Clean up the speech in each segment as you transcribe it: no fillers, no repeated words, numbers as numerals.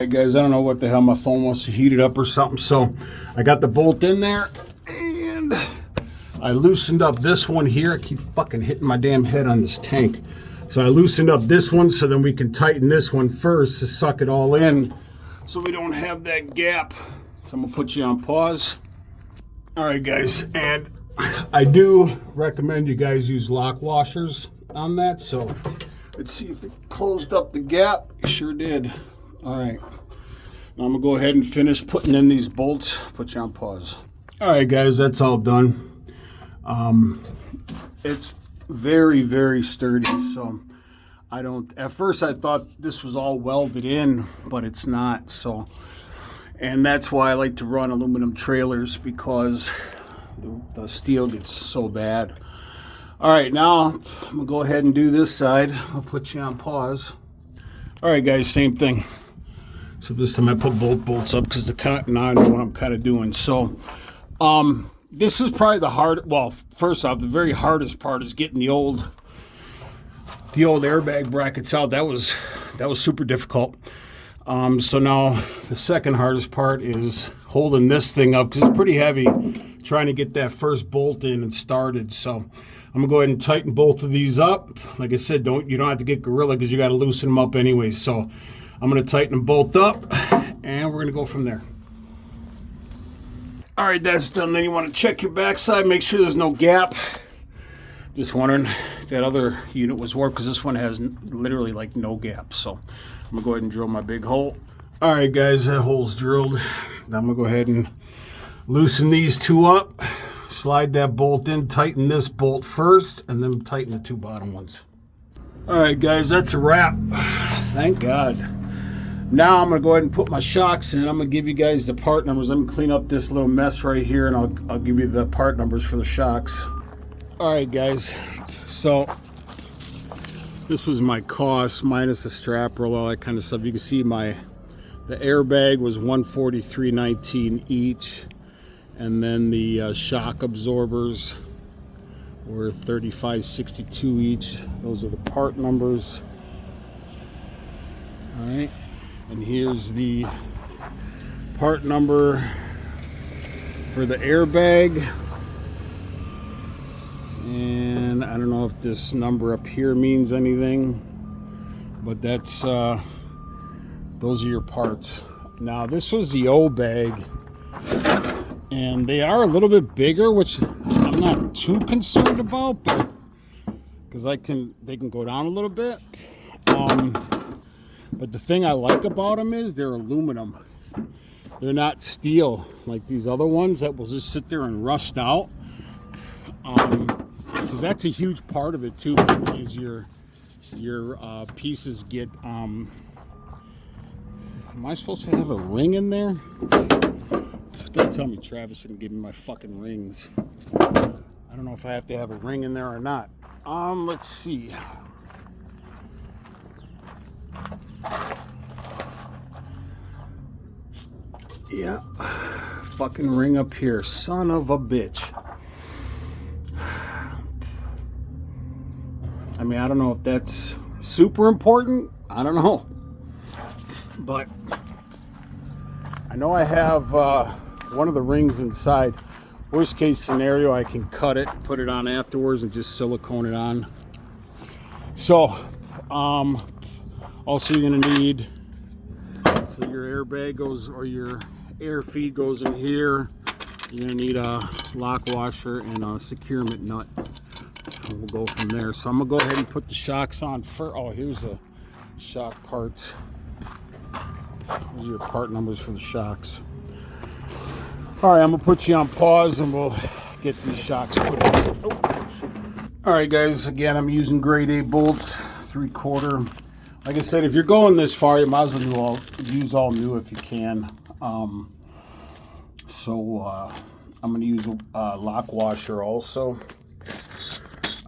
Hey guys, I don't know what the hell, my phone wants to heat it up or something, so I got the bolt in there and I loosened up this one here. I keep fucking hitting my damn head on this tank. So I loosened up this one so then we can tighten this one first to suck it all in so we don't have that gap. So I'm gonna put you on pause. All right guys, and I do recommend you guys use lock washers on that. So let's see if it closed up the gap. It sure did. All right, now I'm gonna go ahead and finish putting in these bolts. Put you on pause. All right, guys, that's all done. It's very, very sturdy. So at first I thought this was all welded in, but it's not. So, and that's why I like to run aluminum trailers, because the steel gets so bad. All right, now I'm gonna go ahead and do this side. I'll put you on pause. All right, guys, same thing. So this time I put both bolts up because now I know what I'm kind of doing. So this is probably first off, the very hardest part is getting the old airbag brackets out. That was super difficult. So now the second hardest part is holding this thing up because it's pretty heavy, trying to get that first bolt in and started. So I'm gonna go ahead and tighten both of these up. Like I said, you don't have to get gorilla because you got to loosen them up anyway. So I'm going to tighten them both up, and we're going to go from there. All right, that's done. Then you want to check your backside, make sure there's no gap. Just wondering if that other unit was warped, because this one has literally like no gap. So I'm going to go ahead and drill my big hole. All right, guys, that hole's drilled. Now I'm going to go ahead and loosen these two up, slide that bolt in, tighten this bolt first, and then tighten the two bottom ones. All right, guys, that's a wrap. Thank God. Now I'm going to go ahead and put my shocks in. I'm going to give you guys the part numbers. I'm going to clean up this little mess right here, and I'll give you the part numbers for the shocks. All right, guys. So this was my cost minus the strap roll, all that kind of stuff. You can see the airbag was $143.19 each, and then the shock absorbers were $35.62 each. Those are the part numbers. All right. And here's the part number for the airbag. And I don't know if this number up here means anything, but that's those are your parts. Now this was the old bag, and they are a little bit bigger, which I'm not too concerned about, but because they can go down a little bit. But the thing I like about them is they're aluminum. They're not steel like these other ones that will just sit there and rust out. Because that's a huge part of it too, is your pieces get, am I supposed to have a ring in there? Don't tell me Travis didn't give me my fucking rings. I don't know if I have to have a ring in there or not. Let's see. Yeah, fucking ring up here, son of a bitch. I mean, I don't know if that's super important. I don't know, but I know I have one of the rings inside. Worst case scenario, I can cut it, put it on afterwards, and just silicone it on. So, also you're gonna need, so your airbag goes, or your air feed goes in here. You're gonna need a lock washer and a securement nut. And we'll go from there. So I'm gonna go ahead and put the shocks on first. Oh, here's the shock parts. Those are your part numbers for the shocks. All right, I'm gonna put you on pause and we'll get these shocks put in. Oh, all right, guys, again, I'm using grade A bolts, 3/4. Like I said, if you're going this far, you might as well use all new if you can. I'm going to use a lock washer also.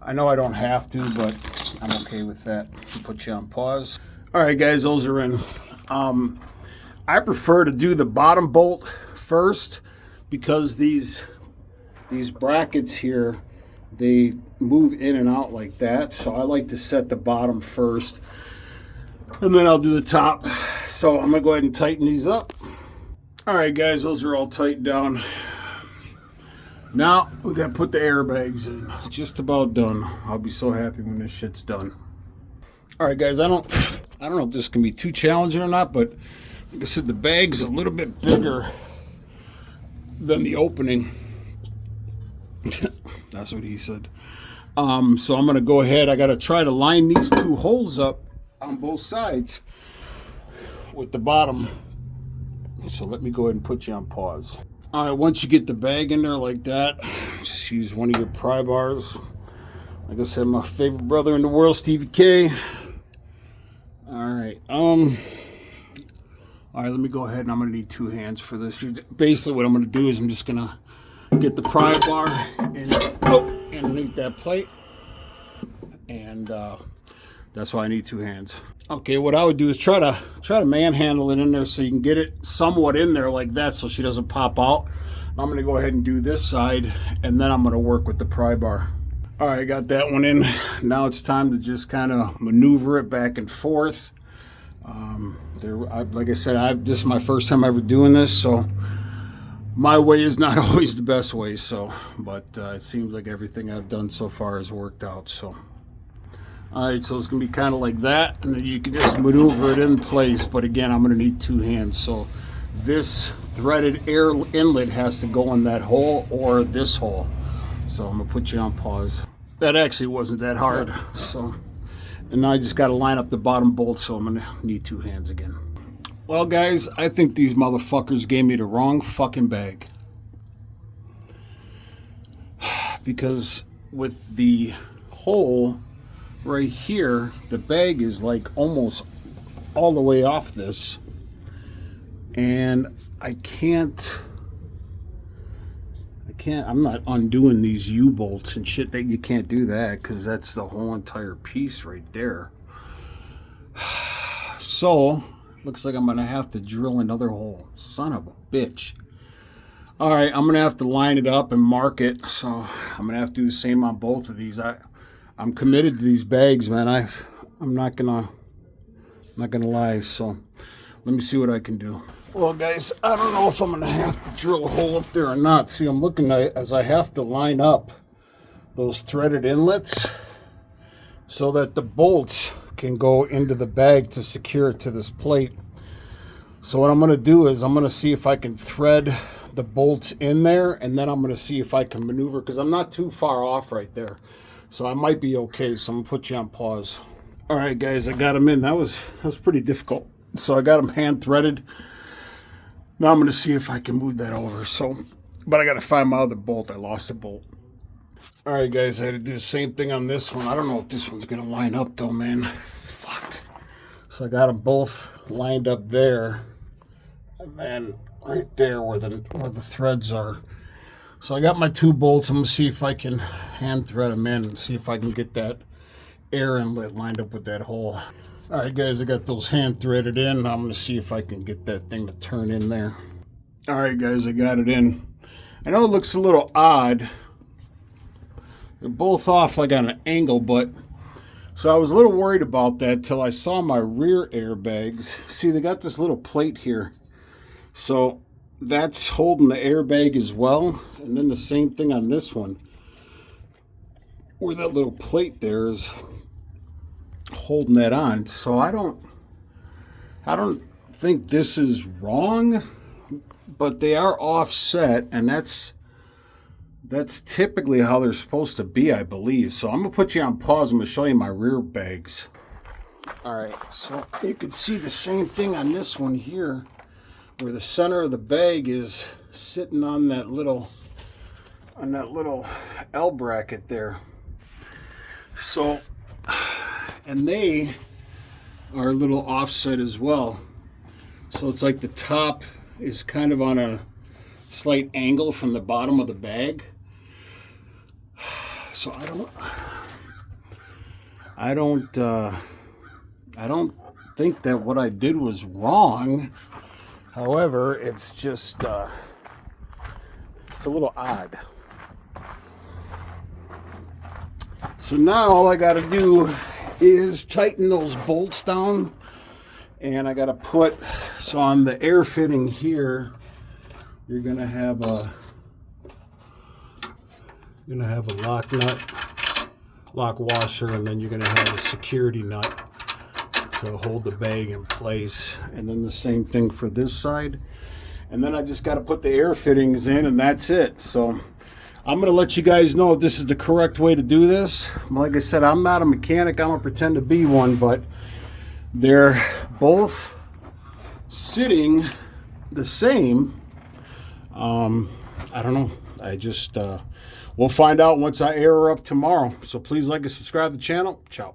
I know I don't have to, but I'm okay with that. I'll put you on pause. All right, guys, those are in. I prefer to do the bottom bolt first because these brackets here, they move in and out like that. So I like to set the bottom first, and then I'll do the top So I'm gonna go ahead and tighten these up. All right, guys, those are all tightened down. Now we gotta put the airbags in. Just about done. I'll be so happy when this shit's done. All right, guys, I don't know if this can be too challenging or not, but like I said, the bag's a little bit bigger than the opening. That's what he said. So I'm gonna go ahead. I gotta try to line these two holes up on both sides with the bottom. So let me go ahead and put you on pause. All right, once you get the bag in there like that, just use one of your pry bars. Like I said, my favorite brother in the world, Stevie K. All right, let me go ahead, and I'm gonna need two hands for this. Basically, what I'm gonna do is I'm just gonna get the pry bar underneath that plate, and that's why I need two hands. Okay, what I would do is try to manhandle it in there so you can get it somewhat in there like that, so she doesn't pop out. I'm gonna go ahead and do this side, and then I'm gonna work with the pry bar. All right, I got that one in. Now it's time to just kind of maneuver it back and forth. Like I said, this is my first time ever doing this, so my way is not always the best way. But it seems like everything I've done so far has worked out. So, all right, so it's gonna be kind of like that, and then you can just maneuver it in place. But again, I'm gonna need two hands. So this threaded air inlet has to go in that hole or this hole. So I'm gonna put you on pause. That actually wasn't that hard. So, and now I just gotta line up the bottom bolt, so I'm gonna need two hands again. Well, guys, I think these motherfuckers gave me the wrong fucking bag. Because with the hole right here, the bag is like almost all the way off this. And I'm not undoing these U-bolts and shit. That you can't do that because that's the whole entire piece right there. So looks like I'm gonna have to drill another hole. Son of a bitch. All right, I'm gonna have to line it up and mark it. So I'm gonna have to do the same on both of these. I'm committed to these bags, man. I'm not gonna lie. So let me see what I can do. Well, guys, I don't know if I'm going to have to drill a hole up there or not. See, I'm looking at as I have to line up those threaded inlets so that the bolts can go into the bag to secure it to this plate. So what I'm going to do is I'm going to see if I can thread the bolts in there, and then I'm going to see if I can maneuver, because I'm not too far off right there. So I might be okay. So I'm going to put you on pause. All right, guys, I got them in. That was pretty difficult. So I got them hand threaded. Now I'm going to see if I can move that over. But I got to find my other bolt. I lost a bolt. All right, guys, I had to do the same thing on this one. I don't know if this one's going to line up, though, man. Fuck. So I got them both lined up there. And then right there where the threads are. So I got my two bolts. I'm going to see if I can hand thread them in and see if I can get that air inlet lined up with that hole. All right, guys, I got those hand threaded in. I'm going to see if I can get that thing to turn in there. All right, guys, I got it in. I know it looks a little odd. They're both off like on an angle, but so I was a little worried about that till I saw my rear airbags. See, they got this little plate here. So that's holding the airbag as well. And then the same thing on this one, where that little plate there is holding that on. So I don't think this is wrong, but they are offset, and that's typically how they're supposed to be, I believe. So I'm gonna put you on pause. I'm gonna show you my rear bags. All right, so you can see the same thing on this one here, where the center of the bag is sitting on that little L bracket there. So, and they are a little offset as well. So it's like the top is kind of on a slight angle from the bottom of the bag. So I don't think that what I did was wrong. However, it's just it's a little odd. So now all I got to do is tighten those bolts down And I got to put, so on the air fitting here, you're going to have a lock nut, lock washer, and then you're going to have a security nut to hold the bag in place. And then the same thing for this side. And then I just got to put the air fittings in, and that's it. So I'm going to let you guys know if this is the correct way to do this. Like I said, I'm not a mechanic. I'm going to pretend to be one, but they're both sitting the same. I don't know. I just, we'll find out once I air her up tomorrow. So please like and subscribe to the channel. Ciao.